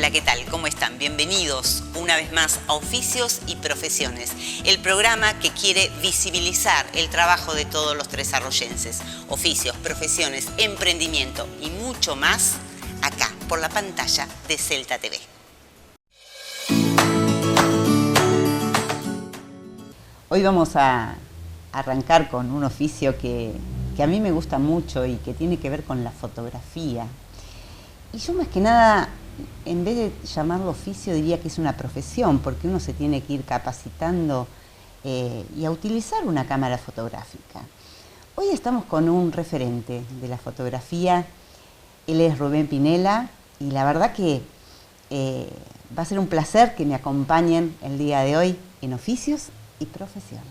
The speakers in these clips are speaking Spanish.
Hola, ¿qué tal? ¿Cómo están? Bienvenidos una vez más a Oficios y Profesiones, el programa que quiere visibilizar el trabajo de todos los tresarroyenses. Oficios, profesiones, emprendimiento y mucho más acá, por la pantalla de Celta TV. Hoy vamos a arrancar con un oficio que a mí me gusta mucho y que tiene que ver con la fotografía. Y yo más que nada, en vez de llamarlo oficio, diría que es una profesión, porque uno se tiene que ir capacitando y a utilizar una cámara fotográfica. Hoy estamos con un referente de la fotografía. Él es Rubén Pinela y la verdad que va a ser un placer que me acompañen el día de hoy en Oficios y Profesiones.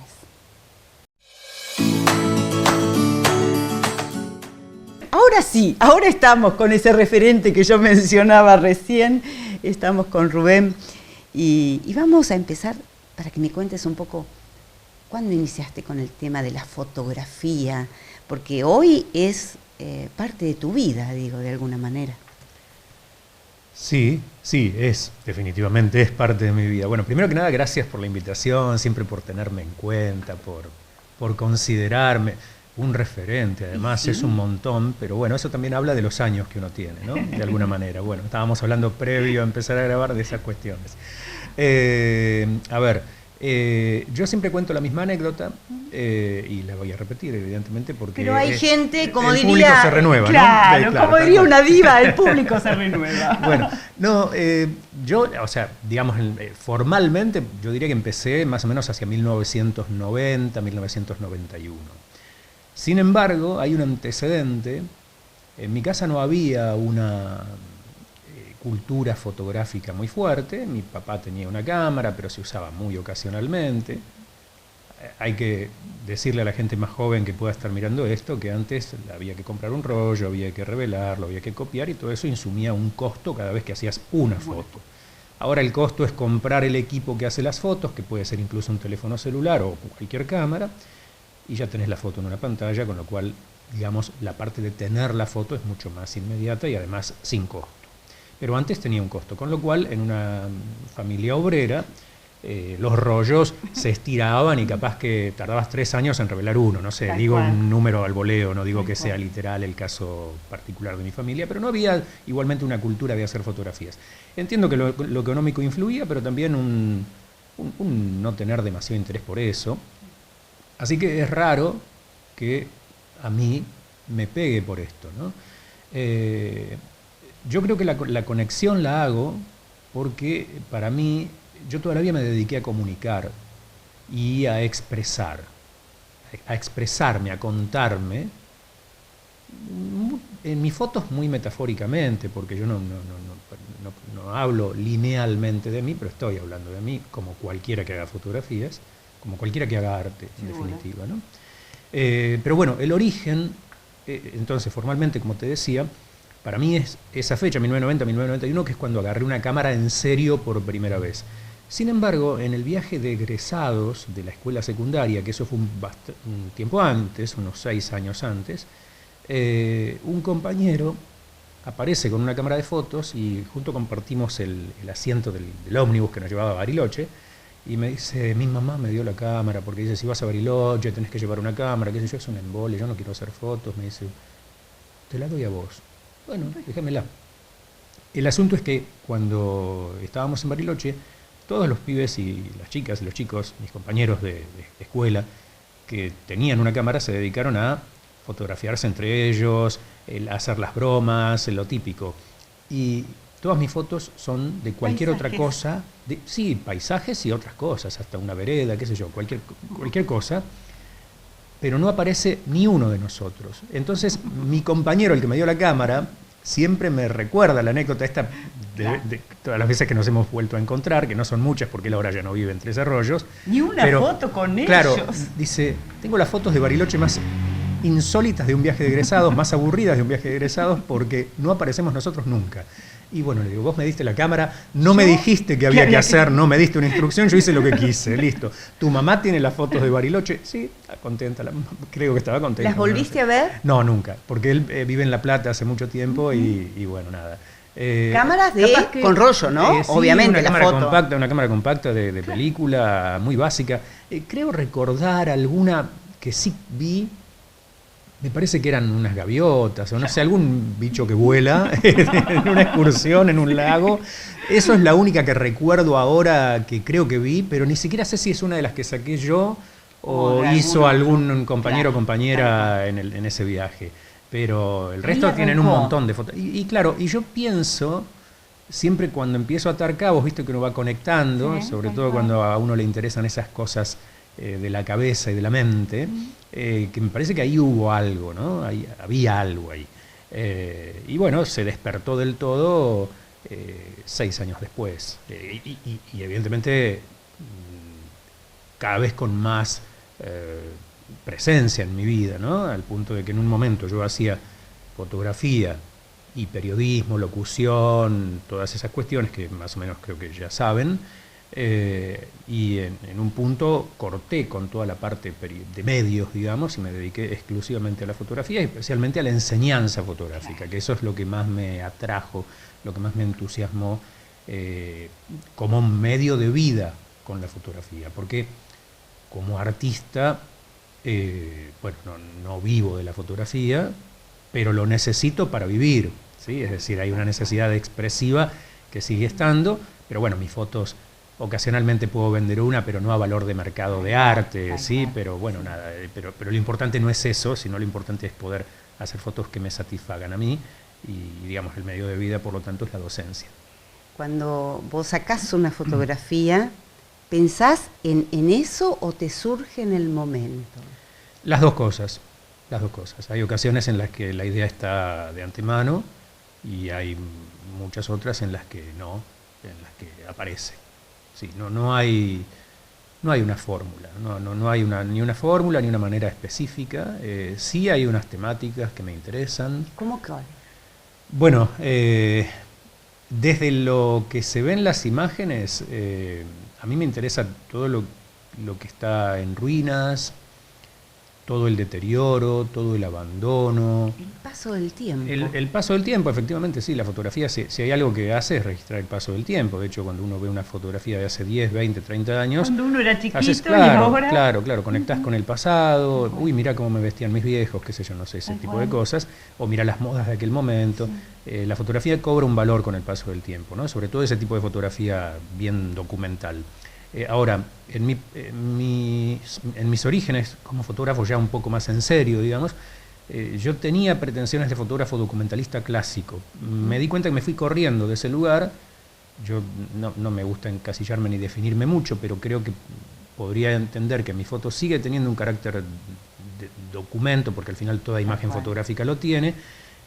Ahora sí, ahora estamos con ese referente que yo mencionaba recién, estamos con Rubén y vamos a empezar para que me cuentes un poco cuándo iniciaste con el tema de la fotografía, porque hoy es parte de tu vida, digo, de alguna manera. Sí, definitivamente es parte de mi vida. Bueno, primero que nada, gracias por la invitación, siempre por tenerme en cuenta, por considerarme un referente. Además, sí, es un montón, pero bueno, eso también habla de los años que uno tiene, ¿no? De alguna manera. Bueno, estábamos hablando previo a empezar a grabar de esas cuestiones. Yo siempre cuento la misma anécdota y la voy a repetir, evidentemente, porque pero hay gente, como el diría, público se renueva, claro, ¿no? como diría una diva, el público se renueva. Bueno, no, yo, o sea, digamos, formalmente, yo diría que empecé más o menos hacia 1990, 1991. Sin embargo, hay un antecedente. En mi casa no había una cultura fotográfica muy fuerte. Mi papá tenía una cámara, pero se usaba muy ocasionalmente. Hay que decirle a la gente más joven que pueda estar mirando esto que antes había que comprar un rollo, había que revelarlo, había que copiar y todo eso insumía un costo cada vez que hacías una foto. Ahora el costo es comprar el equipo que hace las fotos, que puede ser incluso un teléfono celular o cualquier cámara, y ya tenés la foto en una pantalla, con lo cual, digamos, la parte de tener la foto es mucho más inmediata y además sin costo. Pero antes tenía un costo, con lo cual en una familia obrera los rollos se estiraban y capaz que tardabas 3 años en revelar uno, no sé, digo un número al voleo, no digo que sea literal el caso particular de mi familia, pero no había igualmente una cultura de hacer fotografías. Entiendo que lo económico influía, pero también un no tener demasiado interés por eso. Así que es raro que a mí me pegue por esto, ¿no? Yo creo que la conexión la hago porque para mí, yo toda la vida me dediqué a comunicar y a expresarme, a contarme, en mis fotos muy metafóricamente, porque yo no hablo linealmente de mí, pero estoy hablando de mí como cualquiera que haga fotografías, como cualquiera que haga arte, en definitiva, ¿no? Pero bueno, el origen, entonces, formalmente, como te decía, para mí es esa fecha, 1990-1991, que es cuando agarré una cámara en serio por primera vez. Sin embargo, en el viaje de egresados de la escuela secundaria, que eso fue un tiempo antes, unos 6 años antes, un compañero aparece con una cámara de fotos y junto compartimos el asiento del ómnibus que nos llevaba a Bariloche. Y me dice, mi mamá me dio la cámara, porque dice, si vas a Bariloche tenés que llevar una cámara, qué sé yo, es un embole, yo no quiero hacer fotos. Me dice, te la doy a vos. Bueno, déjamela. El asunto es que cuando estábamos en Bariloche, todos los pibes y las chicas y los chicos, mis compañeros de escuela, que tenían una cámara, se dedicaron a fotografiarse entre ellos, hacer las bromas, lo típico. Y todas mis fotos son de cualquier otra cosa, sí, paisajes y otras cosas, hasta una vereda, qué sé yo, cualquier cosa, pero no aparece ni uno de nosotros. Entonces, mi compañero, el que me dio la cámara, siempre me recuerda la anécdota esta de todas las veces que nos hemos vuelto a encontrar, que no son muchas porque él ahora ya no vive en Tres Arroyos. Ni una foto con ellos. Claro, dice, tengo las fotos de Bariloche más insólitas de un viaje de egresados, más aburridas de un viaje de egresados, porque no aparecemos nosotros nunca. Y bueno, le digo, vos me diste la cámara, no me dijiste que había que hacer, no me diste una instrucción, yo hice lo que quise, listo. ¿Tu mamá tiene las fotos de Bariloche? Sí, está contenta, creo que estaba contenta. ¿Las volviste a ver? No, nunca, porque él vive en La Plata hace mucho tiempo y bueno, nada. Cámaras con rollo, ¿no? Sí, obviamente, una cámara compacta de película, muy básica. Creo recordar alguna que sí vi, me parece que eran unas gaviotas, o no sé, algún bicho que vuela en una excursión en un lago. Eso es la única que recuerdo ahora que creo que vi, pero ni siquiera sé si es una de las que saqué yo o hizo algún compañero o compañera en ese viaje. Pero el resto tienen un montón de fotos. Y claro, y yo pienso, siempre cuando empiezo a atar cabos, viste que uno va conectando, sobre todo cuando a uno le interesan esas cosas de la cabeza y de la mente, que me parece que ahí hubo algo, ¿no? Había algo ahí. Y bueno, se despertó del todo 6 años después. Y evidentemente cada vez con más presencia en mi vida, ¿no? Al punto de que en un momento yo hacía fotografía y periodismo, locución, todas esas cuestiones que más o menos creo que ya saben, y en un punto corté con toda la parte de medios, digamos, y me dediqué exclusivamente a la fotografía y especialmente a la enseñanza fotográfica, que eso es lo que más me atrajo, lo que más me entusiasmó como un medio de vida con la fotografía, porque como artista, bueno, no vivo de la fotografía, pero lo necesito para vivir, ¿sí? Es decir, hay una necesidad expresiva que sigue estando, pero bueno, mis fotos ocasionalmente puedo vender una, pero no a valor de mercado de arte, ¿sí? Pero bueno, nada, pero lo importante no es eso, sino lo importante es poder hacer fotos que me satisfagan a mí y, digamos, el medio de vida, por lo tanto, es la docencia. Cuando vos sacás una fotografía, ¿pensás en eso o te surge en el momento? Las dos cosas. Hay ocasiones en las que la idea está de antemano y hay muchas otras en las que no, en las que aparece. Sí, no hay una fórmula, no hay ni una fórmula ni una manera específica. Sí hay unas temáticas que me interesan. ¿Cómo cuál? Bueno, desde lo que se ven las imágenes, a mí me interesa todo lo que está en ruinas, todo el deterioro, todo el abandono. El paso del tiempo. El paso del tiempo, efectivamente, sí. La fotografía, si hay algo que hace, es registrar el paso del tiempo. De hecho, cuando uno ve una fotografía de hace 10, 20, 30 años... Cuando uno era chiquito y ahora... Claro, conectás con el pasado. Uy, mirá cómo me vestían mis viejos, qué sé yo, no sé, ese tipo de cosas. O mirá las modas de aquel momento. Sí. La fotografía cobra un valor con el paso del tiempo, ¿no? Sobre todo ese tipo de fotografía bien documental. Ahora, en mis orígenes como fotógrafo ya un poco más en serio, digamos, yo tenía pretensiones de fotógrafo documentalista clásico. Me di cuenta que me fui corriendo de ese lugar. Yo no me gusta encasillarme ni definirme mucho, pero creo que podría entender que mi foto sigue teniendo un carácter de documento, porque al final toda imagen fotográfica lo tiene,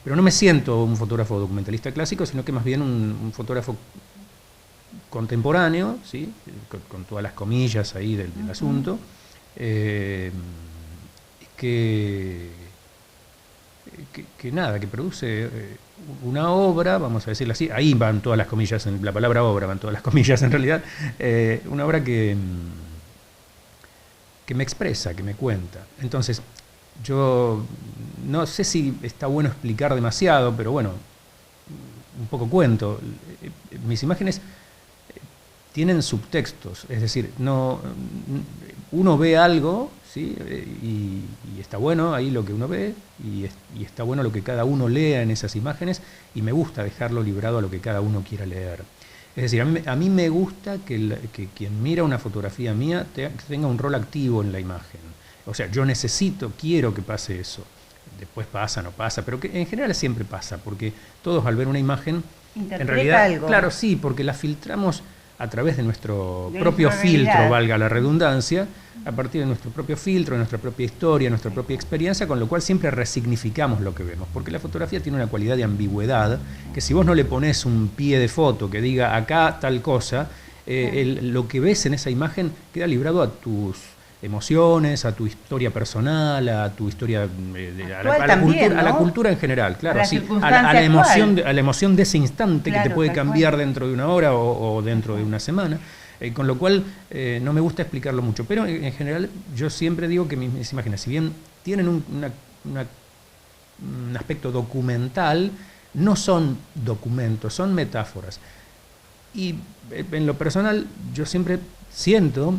pero no me siento un fotógrafo documentalista clásico, sino que más bien un fotógrafo contemporáneo, ¿sí? Con todas las comillas ahí del asunto, que nada, que produce una obra, vamos a decirlo así, ahí van todas las comillas, en la palabra obra van todas las comillas en realidad, una obra que me expresa, que me cuenta. Entonces, yo no sé si está bueno explicar demasiado, pero bueno, un poco cuento. Mis imágenes tienen subtextos, es decir, uno ve algo, ¿sí? y está bueno ahí lo que uno ve, y está bueno lo que cada uno lea en esas imágenes, y me gusta dejarlo librado a lo que cada uno quiera leer. Es decir, a mí me gusta que quien mira una fotografía mía tenga un rol activo en la imagen. O sea, yo quiero que pase eso. Después pasa, no pasa, pero que en general siempre pasa, porque todos al ver una imagen, en realidad, algo. Claro, sí, porque la filtramos a través de nuestro propio filtro, valga la redundancia, a partir de nuestro propio filtro, de nuestra propia historia, nuestra propia experiencia, con lo cual siempre resignificamos lo que vemos, porque la fotografía tiene una cualidad de ambigüedad, que si vos no le pones un pie de foto que diga acá tal cosa, lo que ves en esa imagen queda librado a tus emociones, a tu historia personal, a tu historia, a la cultura en general, claro, sí, a la emoción de ese instante, claro, que te puede cambiar dentro de una hora o dentro de una semana, con lo cual no me gusta explicarlo mucho, pero en general yo siempre digo que mis imágenes, si bien tienen un aspecto documental, no son documentos, son metáforas. Y en lo personal yo siempre siento,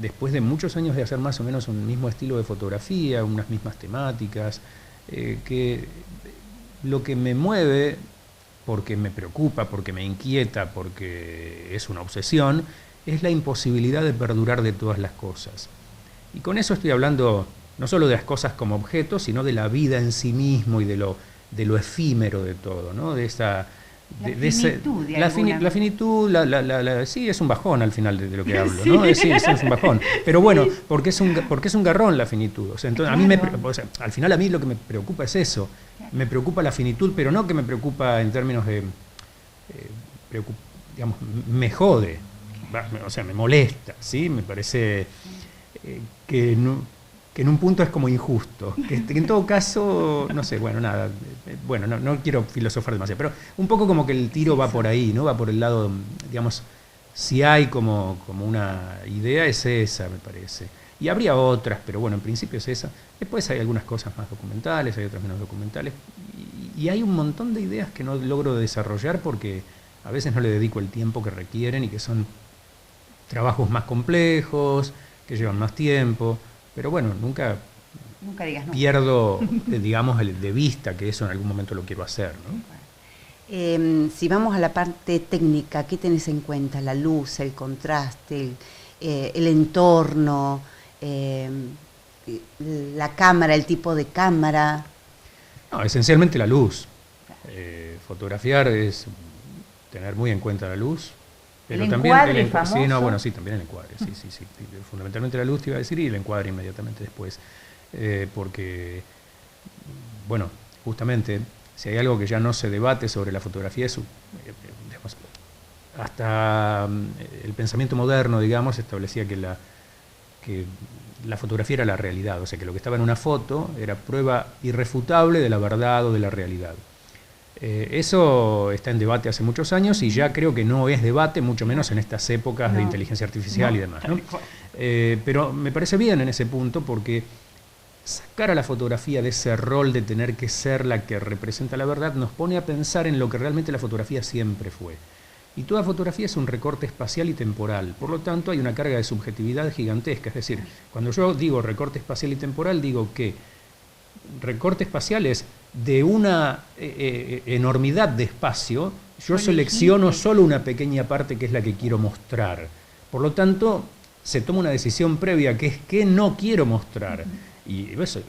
después de muchos años de hacer más o menos un mismo estilo de fotografía, unas mismas temáticas, que lo que me mueve, porque me preocupa, porque me inquieta, porque es una obsesión, es la imposibilidad de perdurar de todas las cosas. Y con eso estoy hablando no solo de las cosas como objetos, sino de la vida en sí mismo y de lo efímero de todo, ¿no? De esa... La finitud, sí, es un bajón al final de lo que hablo, ¿no? Sí, es un bajón. Pero bueno, porque es un garrón la finitud. O sea, entonces, al final a mí lo que me preocupa es eso. Me preocupa la finitud, pero no que me preocupa en términos de... digamos, me jode. O sea, me molesta, ¿sí? Me parece que en un punto es como injusto, que en todo caso, no sé, bueno, nada, bueno, no quiero filosofar demasiado, pero un poco como que el tiro va por ahí, ¿no? Va por el lado, digamos, si hay como una idea, es esa, me parece. Y habría otras, pero bueno, en principio es esa. Después hay algunas cosas más documentales, hay otras menos documentales, y hay un montón de ideas que no logro desarrollar porque a veces no le dedico el tiempo que requieren y que son trabajos más complejos, que llevan más tiempo. Pero bueno, nunca digas no. Pierdo, digamos, de vista que eso en algún momento lo quiero hacer, ¿no? Si vamos a la parte técnica, ¿qué tenés en cuenta? La luz, el contraste, el entorno, la cámara, el tipo de cámara. No, esencialmente la luz. Fotografiar es tener muy en cuenta la luz. Pero ¿El también encuadre famoso? Sí, no, bueno, sí, también el encuadre, sí. Fundamentalmente la luz te iba a decir y el encuadre inmediatamente después. Porque, bueno, justamente, si hay algo que ya no se debate sobre la fotografía, es, digamos, hasta el pensamiento moderno, digamos, establecía que la fotografía era la realidad, o sea, que lo que estaba en una foto era prueba irrefutable de la verdad o de la realidad. Eso está en debate hace muchos años y ya creo que no es debate, mucho menos en estas épocas de inteligencia artificial y demás, ¿no? Pero me parece bien en ese punto porque sacar a la fotografía de ese rol de tener que ser la que representa la verdad nos pone a pensar en lo que realmente la fotografía siempre fue. Y toda fotografía es un recorte espacial y temporal, por lo tanto hay una carga de subjetividad gigantesca. Es decir, cuando yo digo recorte espacial y temporal, digo que recorte espacial es de una enormidad de espacio, yo selecciono solo una pequeña parte que es la que quiero mostrar. Por lo tanto, se toma una decisión previa que es que no quiero mostrar. Y eso,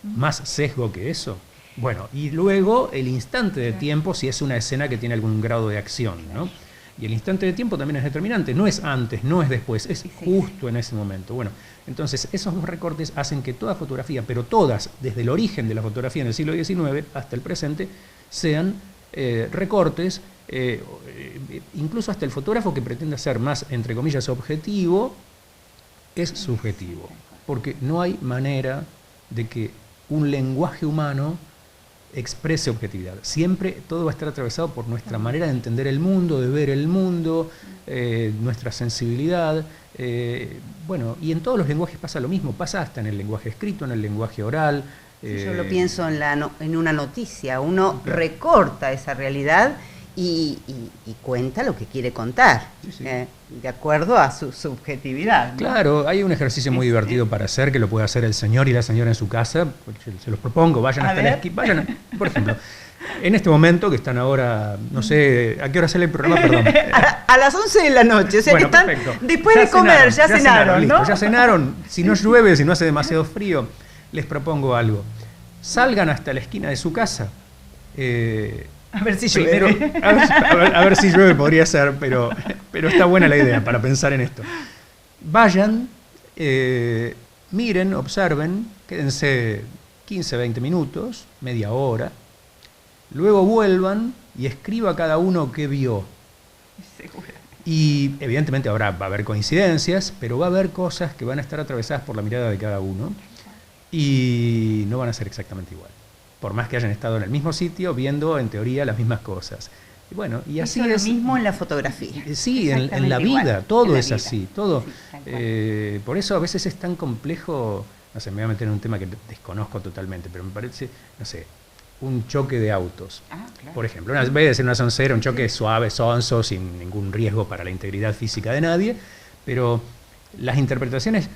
¿más sesgo que eso? Bueno, y luego el instante de tiempo, si es una escena que tiene algún grado de acción, ¿no? Y el instante de tiempo también es determinante, no es antes, no es después, es justo en ese momento. Bueno, entonces esos dos recortes hacen que toda fotografía, pero todas, desde el origen de la fotografía en el siglo XIX hasta el presente, sean recortes, incluso hasta el fotógrafo que pretende ser más, entre comillas, objetivo, es subjetivo. Porque no hay manera de que un lenguaje humano exprese objetividad. Siempre todo va a estar atravesado por nuestra manera de entender el mundo, de ver el mundo, nuestra sensibilidad. Bueno, y en todos los lenguajes pasa lo mismo, pasa hasta en el lenguaje escrito, en el lenguaje oral. Yo lo pienso en una noticia, uno recorta esa realidad y cuenta lo que quiere contar, de acuerdo a su subjetividad, ¿no? Claro, hay un ejercicio muy divertido para hacer, que lo puede hacer el señor y la señora en su casa. Se los propongo, vayan hasta la esquina, vayan, por ejemplo, en este momento que están ahora, no sé, ¿a qué hora sale el programa? Perdón. A las 11 de la noche, o sea, bueno, que están perfecto. Después de comer, ya cenaron, listo, ¿no? ya cenaron, si no llueve, si no hace demasiado frío, les propongo algo. Salgan hasta la esquina de su casa. A ver si llueve. Primero, a ver si llueve, podría ser, pero está buena la idea para pensar en esto. Vayan, miren, observen, quédense 15, 20 minutos, media hora, luego vuelvan y escriba cada uno qué vio. Y evidentemente va a haber coincidencias, pero va a haber cosas que van a estar atravesadas por la mirada de cada uno y no van a ser exactamente igual. Por más que hayan estado en el mismo sitio, viendo en teoría las mismas cosas. Y bueno, y así es. Lo mismo en la fotografía. Sí, en la vida, todo es así, todo. Sí, por eso a veces es tan complejo, no sé, me voy a meter en un tema que desconozco totalmente, pero me parece, no sé, un choque de autos. Claro. Por ejemplo, en vez de ser una soncera, un choque suave, sonso, sin ningún riesgo para la integridad física de nadie, pero las interpretaciones,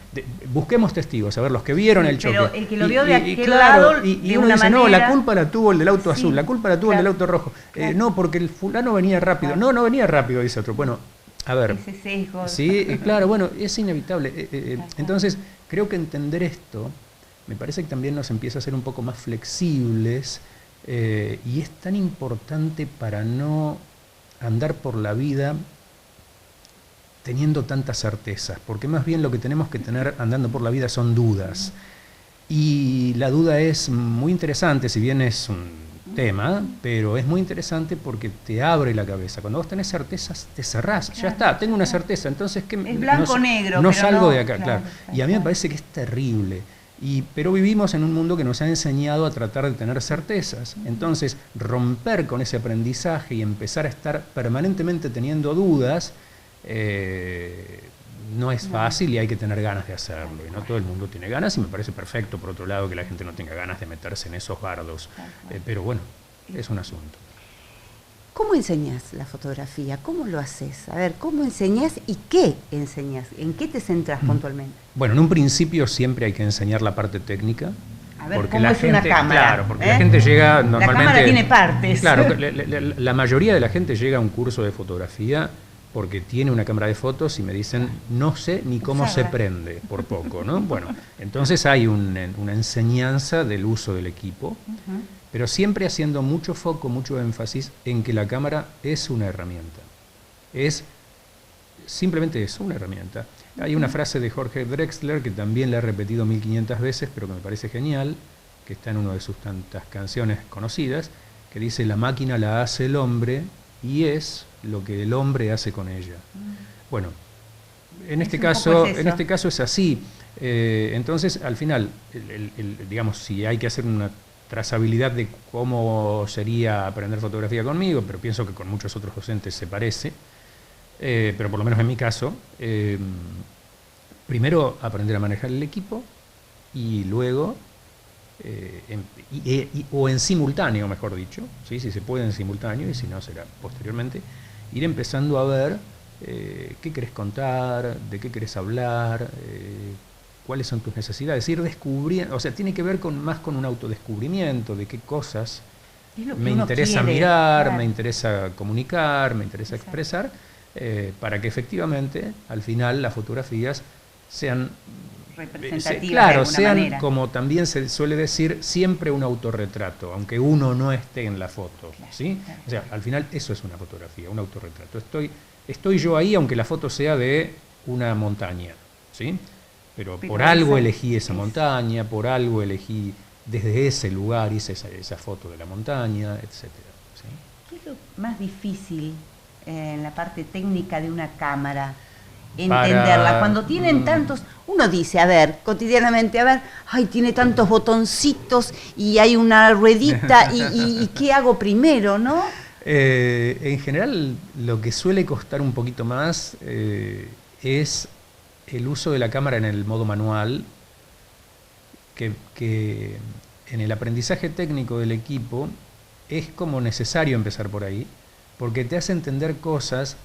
busquemos testigos, a ver, los que vieron el choque. Pero el que lo vio de aquel lado, y de uno una dice, manera... no, la culpa la tuvo el del auto azul, la culpa la tuvo el del auto rojo. Claro. No, porque el fulano venía rápido. Claro. No venía rápido, dice otro. Bueno, a ver. Ese sesgo. Sí, claro, bueno, es inevitable. Entonces, creo que entender esto, me parece que también nos empieza a ser un poco más flexibles, y es tan importante para no andar por la vida teniendo tantas certezas, porque más bien lo que tenemos que tener andando por la vida son dudas. Y la duda es muy interesante, si bien es un tema, pero es muy interesante porque te abre la cabeza. Cuando vos tenés certezas, te cerrás. Claro, ya está, tengo una certeza, entonces ¿qué? Es blanco-negro. No salgo de acá, claro. Y a mí me parece que es terrible. Pero vivimos en un mundo que nos ha enseñado a tratar de tener certezas. Entonces, romper con ese aprendizaje y empezar a estar permanentemente teniendo dudas, no es fácil y hay que tener ganas de hacerlo. Y no todo el mundo tiene ganas, y me parece perfecto, por otro lado, que la gente no tenga ganas de meterse en esos bardos. Pero bueno, es un asunto. ¿Cómo enseñás la fotografía? ¿Cómo lo haces? A ver, ¿cómo enseñás y qué enseñás? ¿En qué te centras puntualmente? Bueno, en un principio siempre hay que enseñar la parte técnica. A ver, porque ¿cómo la es gente, una cámara? Claro, porque la gente llega normalmente... La cámara tiene partes. Claro, la mayoría de la gente llega a un curso de fotografía porque tiene una cámara de fotos y me dicen, no sé ni cómo se prende, por poco, ¿no? Bueno, entonces hay una enseñanza del uso del equipo, pero siempre haciendo mucho foco, mucho énfasis en que la cámara es una herramienta. Es simplemente eso, una herramienta. Hay una frase de Jorge Drexler que también la he repetido 1500 veces, pero que me parece genial, que está en una de sus tantas canciones conocidas, que dice, la máquina la hace el hombre y es lo que el hombre hace con ella. Bueno, en este caso es así. Entonces, al final, digamos, si hay que hacer una trazabilidad de cómo sería aprender fotografía conmigo, pero pienso que con muchos otros docentes se parece, pero por lo menos en mi caso, primero aprender a manejar el equipo y luego, o en simultáneo, mejor dicho, ¿sí? Si se puede en simultáneo y si no será posteriormente, ir empezando a ver qué querés contar, de qué querés hablar, cuáles son tus necesidades, ir descubriendo, o sea, tiene que ver más con un autodescubrimiento de qué cosas me interesa mirar, claro, me interesa comunicar, me interesa expresar, para que efectivamente al final las fotografías sean representativas, claro, de sean, manera, como también se suele decir, siempre un autorretrato, aunque uno no esté en la foto, claro, ¿sí? Claro. O sea, al final eso es una fotografía, un autorretrato. Estoy yo ahí, aunque la foto sea de una montaña, ¿sí? Pero por algo elegí esa montaña, por algo elegí desde ese lugar, hice esa foto de la montaña, etcétera, ¿sí? ¿Qué es lo más difícil en la parte técnica de una cámara? Entenderla, cuando tienen tantos, uno dice, a ver, cotidianamente, a ver, ay, tiene tantos botoncitos y hay una ruedita y ¿qué hago primero, no? En general, lo que suele costar un poquito más es el uso de la cámara en el modo manual, que en el aprendizaje técnico del equipo es como necesario empezar por ahí, porque te hace entender cosas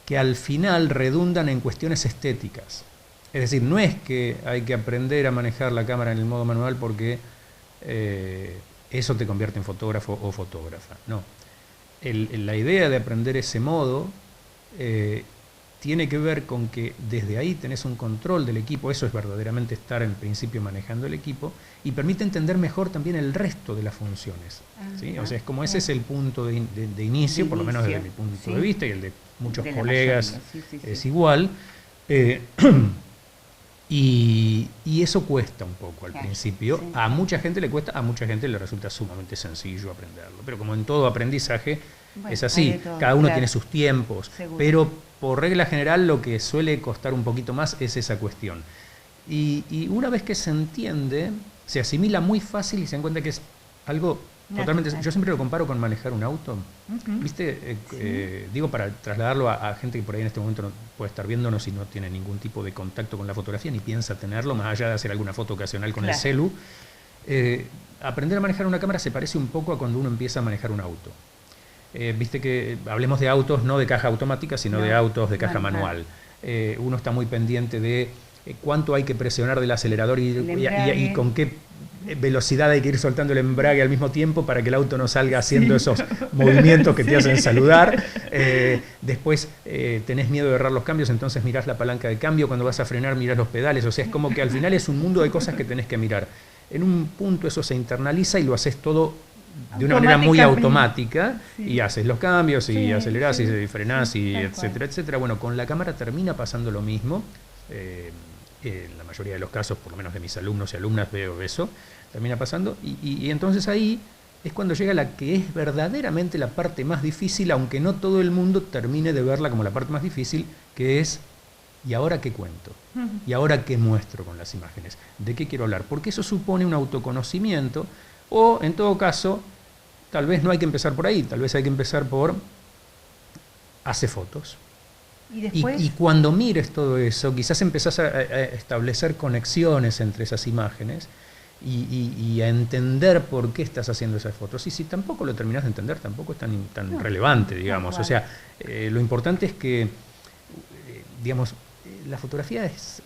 que al final redundan en cuestiones estéticas. Es decir, no es que hay que aprender a manejar la cámara en el modo manual porque eso te convierte en fotógrafo o fotógrafa. No. La idea de aprender ese modo tiene que ver con que desde ahí tenés un control del equipo, eso es verdaderamente estar en principio manejando el equipo, y permite entender mejor también el resto de las funciones. ¿Sí? O sea, es como ese es el punto de inicio, por lo menos desde mi punto de vista, y el de muchos colegas es igual. Y eso cuesta un poco al principio. A mucha gente le cuesta, a mucha gente le resulta sumamente sencillo aprenderlo. Pero como en todo aprendizaje, es así. Cada uno tiene sus tiempos. Pero por regla general lo que suele costar un poquito más es esa cuestión. Y una vez que se entiende, se asimila muy fácil y se dan cuenta que es algo totalmente... Yo siempre lo comparo con manejar un auto. ¿Viste? Digo, para trasladarlo a gente que por ahí en este momento no puede estar viéndonos y no tiene ningún tipo de contacto con la fotografía, ni piensa tenerlo, más allá de hacer alguna foto ocasional con el celu. Aprender a manejar una cámara se parece un poco a cuando uno empieza a manejar un auto. Viste que hablemos de autos no de caja automática, sino de autos de caja manual. Uno está muy pendiente de cuánto hay que presionar del acelerador y con qué velocidad hay que ir soltando el embrague al mismo tiempo para que el auto no salga haciendo esos movimientos que te hacen saludar. Después tenés miedo de errar los cambios, entonces mirás la palanca de cambio. Cuando vas a frenar mirás los pedales. O sea, es como que al final es un mundo de cosas que tenés que mirar. En un punto eso se internaliza y lo haces todo de una manera muy automática, y haces los cambios y acelerás y frenás y etcétera, etcétera. Bueno, con la cámara termina pasando lo mismo. En la mayoría de los casos, por lo menos de mis alumnos y alumnas, veo eso, termina pasando. Y entonces ahí es cuando llega la que es verdaderamente la parte más difícil, aunque no todo el mundo termine de verla como la parte más difícil, que es: ¿y ahora qué cuento? ¿Y ahora qué muestro con las imágenes? ¿De qué quiero hablar? Porque eso supone un autoconocimiento, o en todo caso, tal vez no hay que empezar por ahí, tal vez hay que empezar por hacer fotos. Y cuando mires todo eso, quizás empezás a establecer conexiones entre esas imágenes y a entender por qué estás haciendo esas fotos. Y si tampoco lo terminás de entender, tampoco es tan relevante, digamos. O sea, lo importante es que, digamos, la fotografía es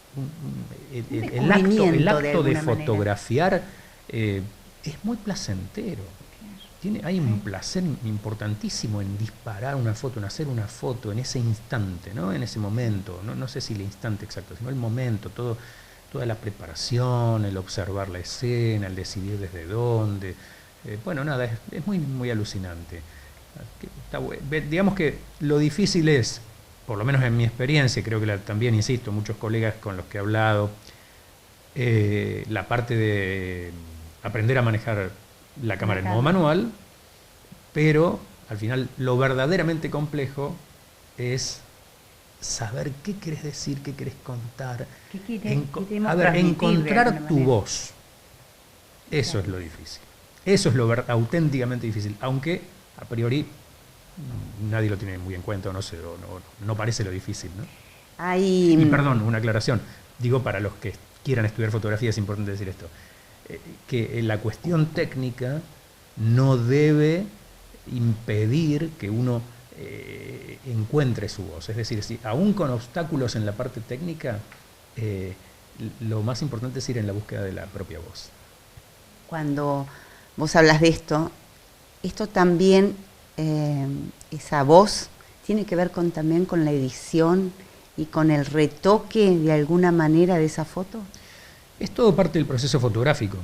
el acto de fotografiar es muy placentero. Hay un placer importantísimo en disparar una foto, en hacer una foto en ese instante, ¿no? En ese momento. No sé si el instante exacto, sino el momento, toda la preparación, el observar la escena, el decidir desde dónde. Bueno, nada, es muy, muy alucinante. Digamos que lo difícil es, por lo menos en mi experiencia, creo que también, insisto, muchos colegas con los que he hablado, la parte de aprender a manejar la cámara en modo manual, pero al final lo verdaderamente complejo es saber qué querés decir, qué querés contar, encontrar tu voz. Eso es lo difícil. Eso es lo auténticamente difícil, aunque a priori nadie lo tiene muy en cuenta, o no sé, no parece lo difícil, ¿no? Y perdón, una aclaración. Digo, para los que quieran estudiar fotografía es importante decir esto, que la cuestión técnica no debe impedir que uno encuentre su voz. Es decir, si aún con obstáculos en la parte técnica, lo más importante es ir en la búsqueda de la propia voz. Cuando vos hablas de esto también, esa voz, tiene que ver también con la edición y con el retoque de alguna manera de esa foto. Es todo parte del proceso fotográfico.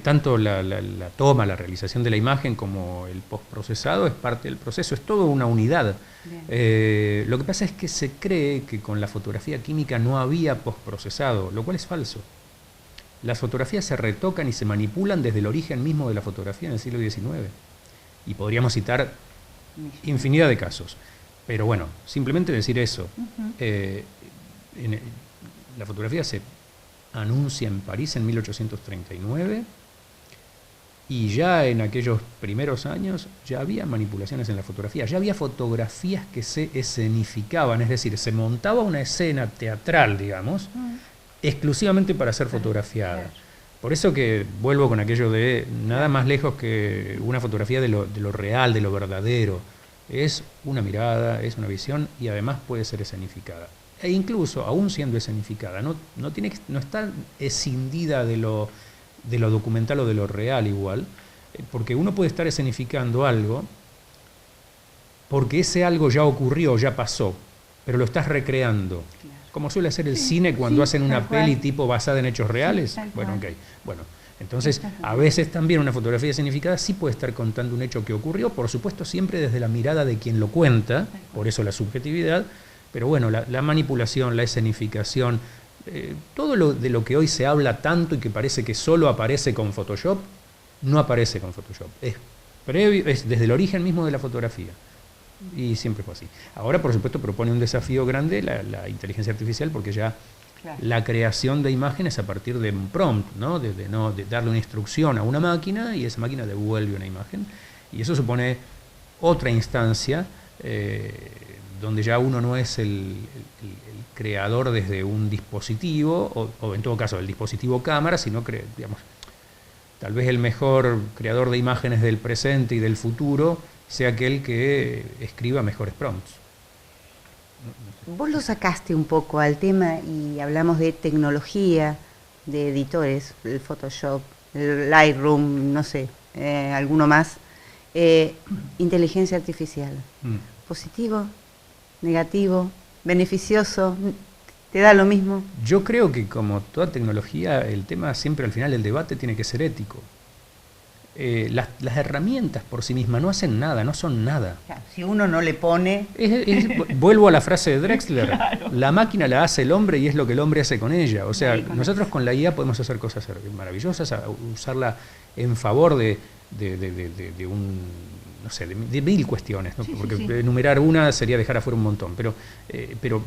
Tanto la toma, la realización de la imagen, como el postprocesado es parte del proceso, es todo una unidad. Lo que pasa es que se cree que con la fotografía química no había postprocesado, lo cual es falso. Las fotografías se retocan y se manipulan desde el origen mismo de la fotografía en el siglo XIX. Y podríamos citar infinidad de casos. Pero bueno, simplemente decir eso. La fotografía se anuncia en París en 1839 y ya en aquellos primeros años ya había manipulaciones en la fotografía, ya había fotografías que se escenificaban, es decir, se montaba una escena teatral, digamos, exclusivamente para ser fotografiada. Por eso que vuelvo con aquello de nada más lejos que una fotografía de lo real, de lo verdadero. Es una mirada, es una visión y además puede ser escenificada. E incluso, aún siendo escenificada, no está escindida de lo documental o de lo real igual, porque uno puede estar escenificando algo porque ese algo ya ocurrió, ya pasó, pero lo estás recreando. Claro. Como suele hacer el cine cuando hacen una peli tipo basada en hechos reales. Bueno, ok. Bueno, entonces a veces también una fotografía escenificada sí puede estar contando un hecho que ocurrió, por supuesto siempre desde la mirada de quien lo cuenta, por eso la subjetividad. Pero bueno, la manipulación, la escenificación, todo de lo que hoy se habla tanto y que parece que solo aparece con Photoshop, no aparece con Photoshop. Es desde el origen mismo de la fotografía. Y siempre fue así. Ahora, por supuesto, propone un desafío grande la inteligencia artificial, porque ya la creación de imágenes a partir de un prompt, ¿no? De darle una instrucción a una máquina y esa máquina devuelve una imagen. Y eso supone otra instancia donde ya uno no es el creador desde un dispositivo, o en todo caso el dispositivo cámara, sino digamos, tal vez el mejor creador de imágenes del presente y del futuro sea aquel que escriba mejores prompts. Vos lo sacaste un poco al tema y hablamos de tecnología, de editores, el Photoshop, el Lightroom, no sé, alguno más. Inteligencia artificial. ¿Positivo? ¿Negativo? ¿Beneficioso? ¿Te da lo mismo? Yo creo que como toda tecnología, el tema siempre al final del debate tiene que ser ético. Las herramientas por sí mismas no hacen nada, no son nada. Claro, si uno no le pone... Vuelvo a la frase de Drexler, claro. La máquina la hace el hombre y es lo que el hombre hace con ella. O sea, nosotros con la IA podemos hacer cosas maravillosas, usarla en favor de un... no sé, de mil cuestiones, ¿no? Porque enumerar una sería dejar afuera un montón, pero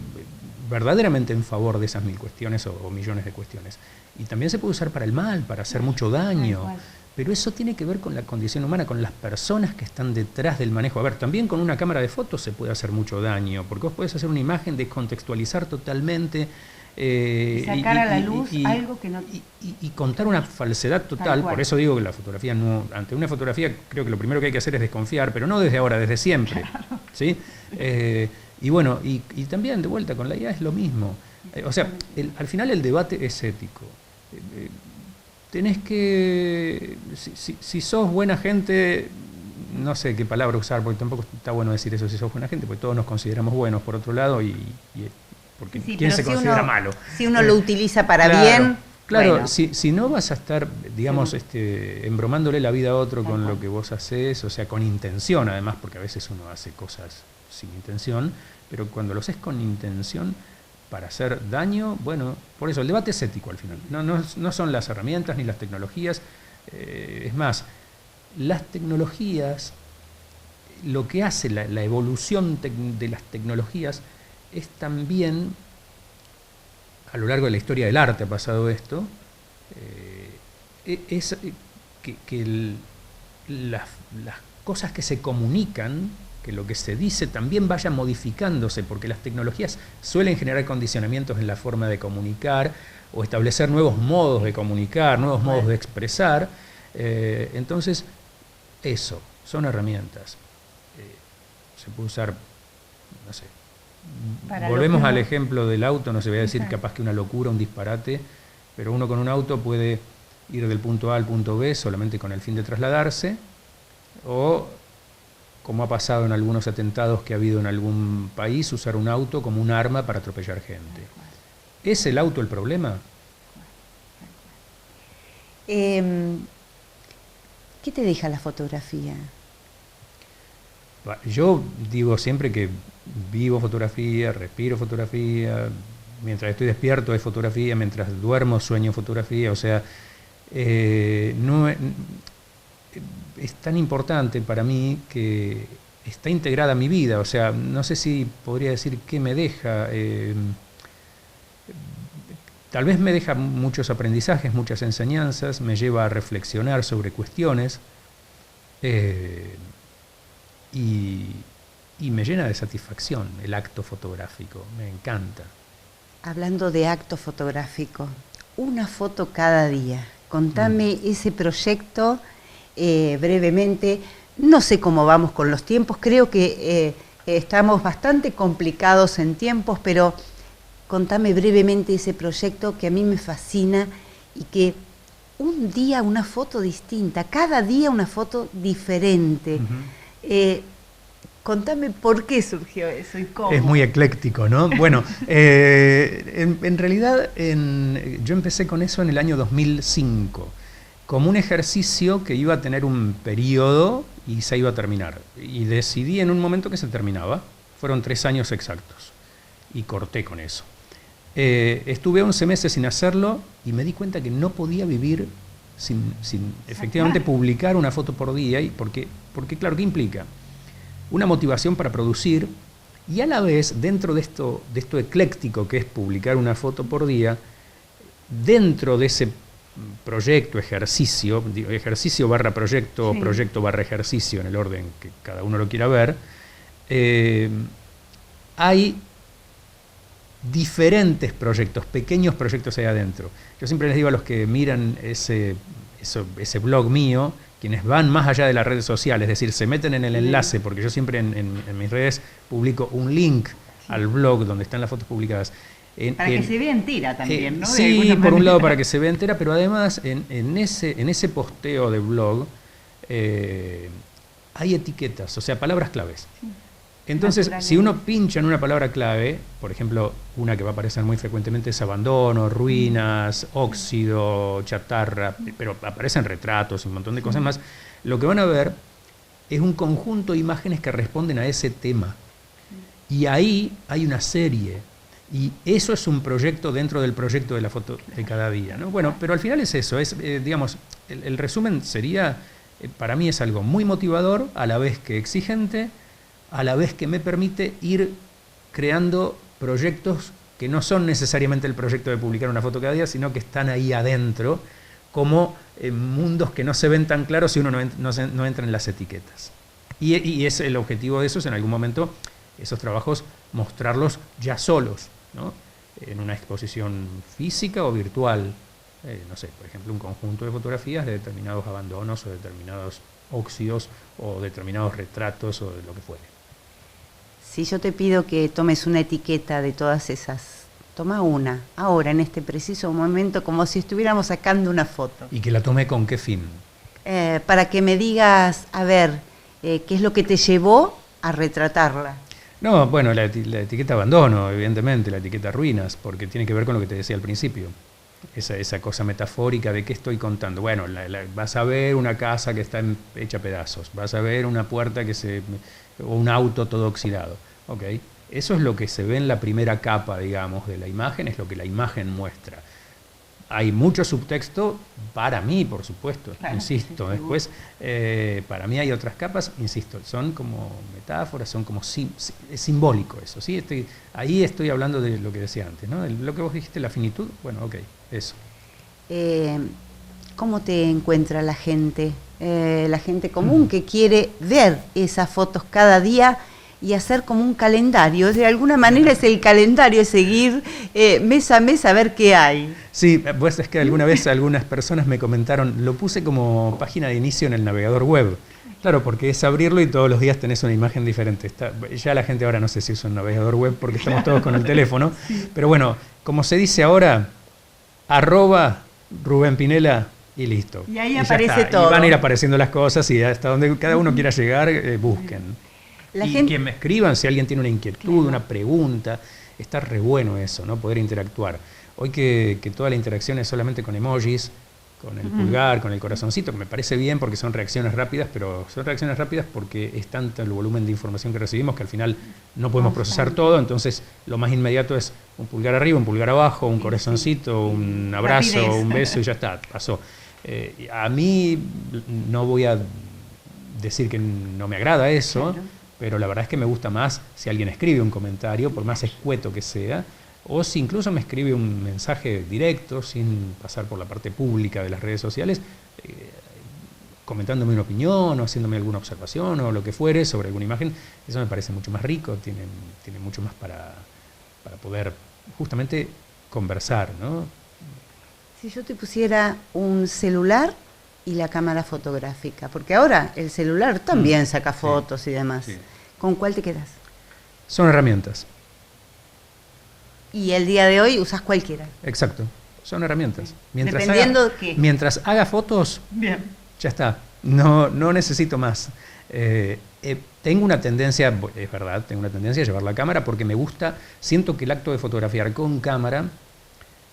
verdaderamente en favor de esas mil cuestiones o millones de cuestiones. Y también se puede usar para el mal, para hacer mucho daño. Pero eso tiene que ver con la condición humana, con las personas que están detrás del manejo. A ver, también con una cámara de fotos se puede hacer mucho daño, porque vos podés hacer una imagen, descontextualizar totalmente, sacar a la luz algo que no... Y contar una falsedad total. Por eso digo que la fotografía no... Ante una fotografía creo que lo primero que hay que hacer es desconfiar, pero no desde ahora, desde siempre. Claro. ¿Sí? Y bueno, y también de vuelta con la IA es lo mismo. O sea, al final el debate es ético. Tenés que, si sos buena gente, no sé qué palabra usar, porque tampoco está bueno decir eso, si sos buena gente, porque todos nos consideramos buenos por otro lado, porque ¿quién se considera malo? Si uno lo utiliza para bien... Claro, bueno. si no vas a estar, digamos, embromándole la vida a otro con lo que vos haces, o sea, con intención además, porque a veces uno hace cosas sin intención, pero cuando lo haces con intención... para hacer daño, bueno, por eso el debate es ético al final, no son las herramientas ni las tecnologías, es más, las tecnologías, lo que hace la evolución de las tecnologías es también, a lo largo de la historia del arte ha pasado esto, es que las cosas que se comunican, que lo que se dice también vaya modificándose, porque las tecnologías suelen generar condicionamientos en la forma de comunicar o establecer nuevos modos de comunicar, nuevos modos de expresar. Entonces, eso, son herramientas. Se puede usar, no sé, volvemos al ejemplo del auto, no se voy a decir capaz que una locura, un disparate, pero uno con un auto puede ir del punto A al punto B solamente con el fin de trasladarse, o como ha pasado en algunos atentados que ha habido en algún país, usar un auto como un arma para atropellar gente. ¿Es el auto el problema? ¿Qué te deja la fotografía? Yo digo siempre que vivo fotografía, respiro fotografía, mientras estoy despierto es fotografía, mientras duermo sueño fotografía, o sea, no es tan importante para mí que está integrada a mi vida, o sea, no sé si podría decir qué me deja, tal vez me deja muchos aprendizajes, muchas enseñanzas, me lleva a reflexionar sobre cuestiones y me llena de satisfacción el acto fotográfico, me encanta. Hablando de acto fotográfico, una foto cada día, contame ese proyecto. Brevemente, no sé cómo vamos con los tiempos, creo que estamos bastante complicados en tiempos, pero contame brevemente ese proyecto que a mí me fascina y que un día una foto distinta, cada día una foto diferente. Contame por qué surgió eso y cómo. Es muy ecléctico, ¿no? Bueno, en realidad yo empecé con eso en el año 2005. Como un ejercicio que iba a tener un periodo y se iba a terminar. Y decidí en un momento que se terminaba. Fueron 3 años exactos. Y corté con eso. Estuve 11 meses sin hacerlo y me di cuenta que no podía vivir sin efectivamente publicar una foto por día. Porque claro, ¿qué implica? Una motivación para producir y a la vez, dentro de esto ecléctico que es publicar una foto por día, dentro de ese proyecto, ejercicio barra proyecto, proyecto barra ejercicio, en el orden que cada uno lo quiera ver, hay diferentes proyectos, pequeños proyectos ahí adentro. Yo siempre les digo a los que miran ese ese blog mío, quienes van más allá de la red social, es decir, se meten en el enlace, porque yo siempre en mis redes publico un link al blog donde están las fotos publicadas. Para que se vea entera también, ¿no? Sí, por un lado para que se vea entera, pero además en ese posteo de blog hay etiquetas, o sea, palabras claves. Sí. Entonces, si uno pincha en una palabra clave, por ejemplo, una que va a aparecer muy frecuentemente es abandono, ruinas, óxido, chatarra, pero aparecen retratos y un montón de cosas más, lo que van a ver es un conjunto de imágenes que responden a ese tema. Y ahí hay una serie. Y eso es un proyecto dentro del proyecto de la foto de cada día, ¿no? Bueno, pero al final es eso, digamos, el resumen sería, para mí es algo muy motivador, a la vez que exigente, a la vez que me permite ir creando proyectos que no son necesariamente el proyecto de publicar una foto cada día, sino que están ahí adentro, como mundos que no se ven tan claros si uno no entra en las etiquetas. Y es el objetivo de eso, es en algún momento esos trabajos mostrarlos ya solos, ¿no? En una exposición física o virtual, no sé, por ejemplo, un conjunto de fotografías de determinados abandonos o determinados óxidos o determinados retratos o de lo que fuere. Si yo te pido que tomes una etiqueta de todas esas, toma una, ahora, en este preciso momento, como si estuviéramos sacando una foto. ¿Y que la tome con qué fin? Para que me digas, a ver, qué es lo que te llevó a retratarla. No, bueno, la etiqueta abandono, evidentemente, la etiqueta ruinas, porque tiene que ver con lo que te decía al principio. Esa cosa metafórica de qué estoy contando. Bueno, vas a ver una casa que está hecha pedazos, vas a ver una puerta o un auto todo oxidado. Okay. Eso es lo que se ve en la primera capa, digamos, de la imagen, es lo que la imagen muestra. Hay mucho subtexto para mí, por supuesto, claro, insisto. Sí, después, para mí hay otras capas, insisto, son como metáforas, son como es simbólico eso, ¿sí? Ahí estoy hablando de lo que decía antes, ¿no? Lo que vos dijiste, la finitud, bueno, ok, eso. ¿Cómo te encuentra la gente común que quiere ver esas fotos cada día y hacer como un calendario? De alguna manera es el calendario, es seguir mes a mes a ver qué hay. Sí, pues es que alguna vez algunas personas me comentaron, lo puse como página de inicio en el navegador web. Claro, porque es abrirlo y todos los días tenés una imagen diferente. Ya la gente ahora no sé si usa un navegador web porque estamos todos con el teléfono, pero bueno, como se dice ahora, @Rubén Pinela y listo. Y ahí aparece todo. Y van a ir apareciendo las cosas y hasta donde cada uno quiera llegar, busquen. Que me escriban si alguien tiene una inquietud, claro, una pregunta. Está re bueno eso, ¿no? Poder interactuar. Hoy que toda la interacción es solamente con emojis, con el pulgar, con el corazoncito, que me parece bien porque son reacciones rápidas, pero son reacciones rápidas porque es tanto el volumen de información que recibimos que al final no podemos procesar todo, entonces lo más inmediato es un pulgar arriba, un pulgar abajo, un corazoncito, un abrazo, un beso y ya está, pasó. A mí no voy a decir que no me agrada eso, claro, pero la verdad es que me gusta más si alguien escribe un comentario, por más escueto que sea, o si incluso me escribe un mensaje directo, sin pasar por la parte pública de las redes sociales, comentándome una opinión o haciéndome alguna observación o lo que fuere sobre alguna imagen. Eso me parece mucho más rico, tiene mucho más para poder justamente conversar, ¿no? Si yo te pusiera un celular y la cámara fotográfica, porque ahora el celular también saca fotos, sí, y demás. Sí. ¿Con cuál te quedas? Son herramientas. Y el día de hoy usas cualquiera. Exacto, son herramientas. Dependiendo de qué. Mientras haga fotos, bien, ya está. No necesito más. Tengo una tendencia, es verdad, tengo una tendencia a llevar la cámara porque me gusta, siento que el acto de fotografiar con cámara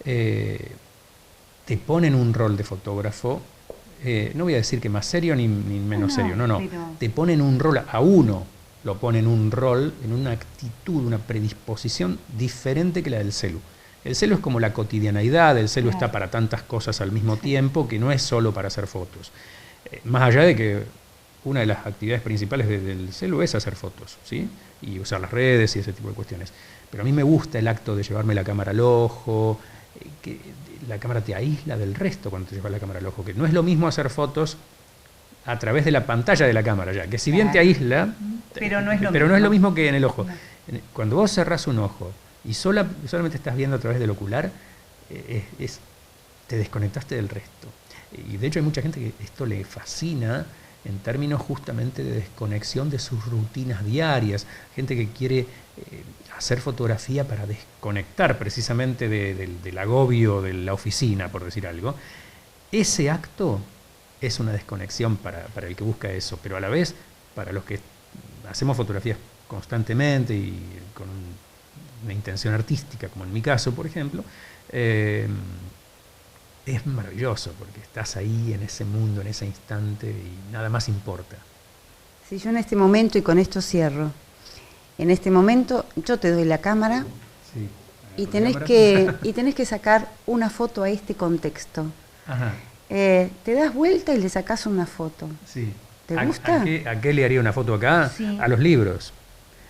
te pone en un rol de fotógrafo. No voy a decir que más serio ni menos serio, no. Pero te pone en un rol, a uno lo pone en un rol, en una actitud, una predisposición diferente que la del celu. El celu es como la cotidianeidad, el celu está para tantas cosas al mismo tiempo que no es solo para hacer fotos. Más allá de que una de las actividades principales del celu es hacer fotos, ¿sí? Y usar las redes y ese tipo de cuestiones. Pero a mí me gusta el acto de llevarme la cámara al ojo, que la cámara te aísla del resto cuando te llevas la cámara al ojo, que no es lo mismo hacer fotos a través de la pantalla de la cámara ya, que si bien te aísla, pero no es lo mismo que en el ojo. No. Cuando vos cerrás un ojo y solamente estás viendo a través del ocular, te desconectaste del resto. Y de hecho hay mucha gente que esto le fascina en términos justamente de desconexión de sus rutinas diarias, gente que quiere hacer fotografía para desconectar precisamente del agobio de la oficina, por decir algo. Ese acto es una desconexión para el que busca eso, pero a la vez, para los que hacemos fotografías constantemente y con una intención artística, como en mi caso, por ejemplo, es maravilloso porque estás ahí en ese mundo, en ese instante y nada más importa. Si yo en este momento, y con esto cierro, en este momento yo te doy la cámara, sí, y tenés que sacar una foto a este contexto. Ajá. Te das vuelta y le sacás una foto. Sí. ¿Te gusta? ¿A qué le haría una foto acá? Sí. A los libros.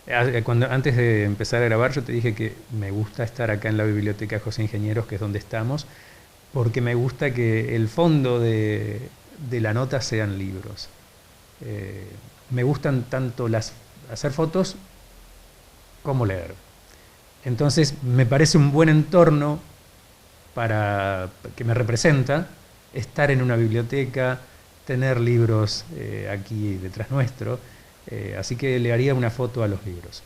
Antes de empezar a grabar yo te dije que me gusta estar acá en la Biblioteca José Ingenieros, que es donde estamos, porque me gusta que el fondo de la nota sean libros. Me gustan tanto hacer fotos como leer. Entonces me parece un buen entorno para que me representa estar en una biblioteca, tener libros aquí detrás nuestro, así que le haría una foto a los libros.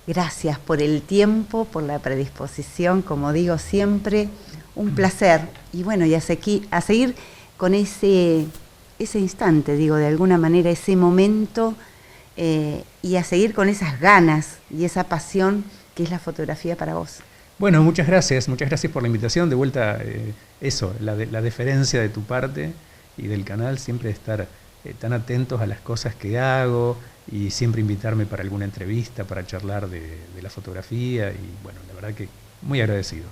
Gracias por el tiempo, por la predisposición, como digo siempre, un placer. Y bueno, y a seguir con ese instante, digo, de alguna manera, ese momento, y a seguir con esas ganas y esa pasión que es la fotografía para vos. Bueno, muchas gracias por la invitación. De vuelta, la deferencia de tu parte y del canal, siempre estar tan atentos a las cosas que hago y siempre invitarme para alguna entrevista, para charlar de la fotografía y bueno, la verdad que muy agradecido.